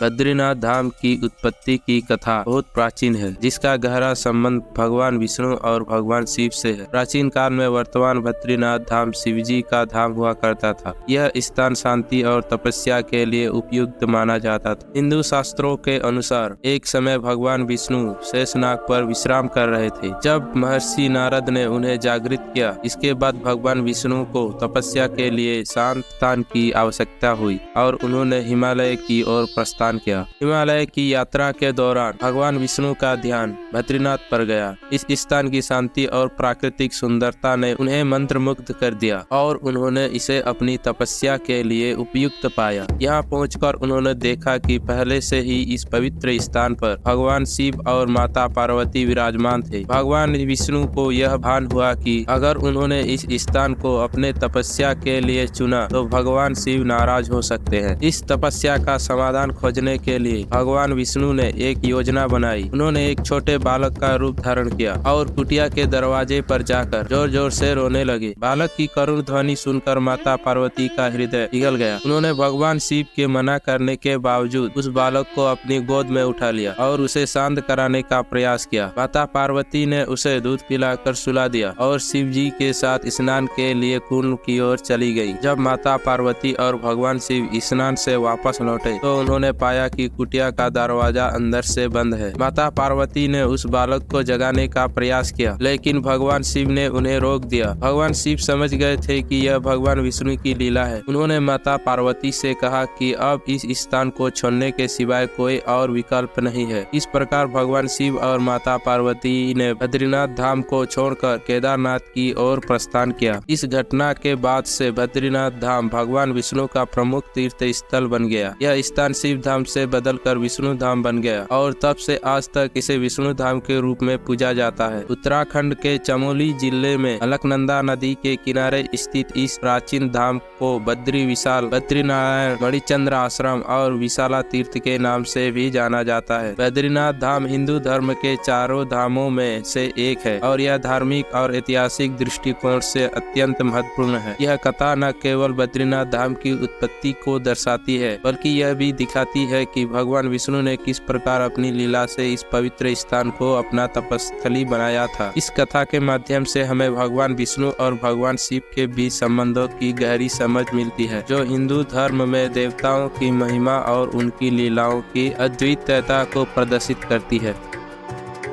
बद्रीनाथ धाम की उत्पत्ति की कथा बहुत प्राचीन है, जिसका गहरा संबंध भगवान विष्णु और भगवान शिव से है। प्राचीन काल में वर्तमान बद्रीनाथ धाम शिवजी का धाम हुआ करता था। यह स्थान शांति और तपस्या के लिए उपयुक्त माना जाता था। हिंदू शास्त्रों के अनुसार एक समय भगवान विष्णु शेषनाग पर विश्राम कर रहे थे, जब महर्षि नारद ने उन्हें जागृत किया। इसके बाद भगवान विष्णु को तपस्या के लिए शांत स्थान की आवश्यकता हुई और उन्होंने हिमालय की ओर प्रस्थान किया। हिमालय की यात्रा के दौरान भगवान विष्णु का ध्यान बद्रीनाथ पर गया। इस स्थान की शांति और प्राकृतिक सुंदरता ने उन्हें मंत्रमुग्ध कर दिया और उन्होंने इसे अपनी तपस्या के लिए उपयुक्त पाया। यहाँ पहुंचकर उन्होंने देखा कि पहले से ही इस पवित्र स्थान पर भगवान शिव और माता पार्वती विराजमान थे। भगवान विष्णु को यह भान हुआ कि अगर उन्होंने इस स्थान को अपने तपस्या के लिए चुना तो भगवान शिव नाराज हो सकते हैं। इस तपस्या का समाधान खोजने के लिए भगवान विष्णु ने एक योजना बनाई। उन्होंने एक छोटे बालक का रूप धारण किया और कुटिया के दरवाजे पर जाकर जोर जोर से रोने लगे। बालक की करुण ध्वनि सुनकर माता पार्वती का हृदय पिघल गया। उन्होंने भगवान शिव के मना करने के बावजूद उस बालक को अपनी गोद में उठा लिया और उसे शांत कराने का प्रयास किया। माता पार्वती ने उसे दूध पिलाकर सुला दिया और शिव जी के साथ स्नान के लिए कुंड की ओर चली गई। जब माता पार्वती और भगवान शिव स्नान से वापस लौटे तो उन्होंने पाया कि कुटिया का दरवाजा अंदर से बंद है। माता पार्वती ने उस बालक को जगाने का प्रयास किया, लेकिन भगवान शिव ने उन्हें रोक दिया। भगवान शिव समझ गए थे कि यह भगवान विष्णु की लीला है। उन्होंने माता पार्वती से कहा कि अब इस स्थान को छोड़ने के सिवाय कोई और विकल्प नहीं है। इस प्रकार भगवान शिव और माता पार्वती ने बद्रीनाथ धाम को छोड़कर केदारनाथ की ओर प्रस्थान किया। इस घटना के बाद से बद्रीनाथ धाम भगवान विष्णु का प्रमुख तीर्थ स्थल बन गया। यह स्थान शिव धाम से बदलकर विष्णु धाम बन गया और तब से आज तक इसे विष्णु धाम के रूप में पूजा जाता है। उत्तराखंड के चमोली जिले में अलकनंदा नदी के किनारे स्थित इस प्राचीन धाम को बद्री विशाल, बद्रीनारायण, मणिचंद्र आश्रम और विशाला तीर्थ के नाम से भी जाना जाता है। बद्रीनाथ धाम हिंदू धर्म के चारों धामों में से एक है और यह धार्मिक और ऐतिहासिक दृष्टिकोण से अत्यंत महत्वपूर्ण है। यह कथा न केवल बद्रीनाथ धाम की उत्पत्ति को दर्शाती है, बल्कि यह भी दिखाती है कि भगवान विष्णु ने किस प्रकार अपनी लीला से इस पवित्र स्थान को अपना तपस्थली बनाया था। इस कथा के माध्यम से हमें भगवान विष्णु और भगवान शिव के बीच संबंधों की गहरी समझ मिलती है, जो हिंदू धर्म में देवताओं की महिमा और उनकी लीलाओं की अद्वितीयता को प्रदर्शित करती है।